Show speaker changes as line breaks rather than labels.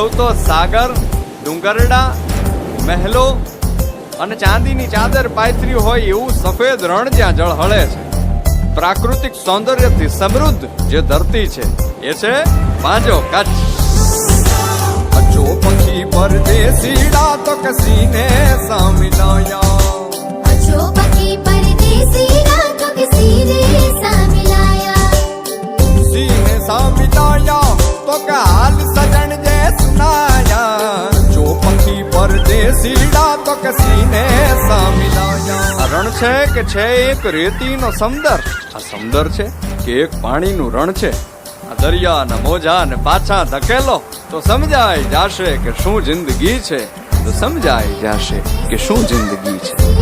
અનુભવતો સાગર, ડુંગરડા, મહેલો અને ચાંદીની ચાદર પાથરી હોય એવું સફેદ રણ જ્યાં જળ હળે છે. પ્રાકૃતિક સૌંદર્યથી સમૃદ્ધ જે ધરતી છે એ છે પાંજો કચ્છ. જો પક્ષી પરદેસીડા તો કસીને સામિલાયા,
जो पक्षी परदेसी रात किसी ने सा मिलाया,
सीने सामिलाया तो काल सजन जे सुनाया. जो पक्षी परदेसीड़ा तो कसीने सामिलाया. રણ છે કે છે એક રેતીનો સમંદર. આ સમંદર છે કે એક પાણીનું રણ છે. આ દરિયાના મોજા ને પાછા ધકેલો તો સમજાય જાશે કે શું જિંદગી છે. તો સમજાય જાશે કે શું જિંદગી છે.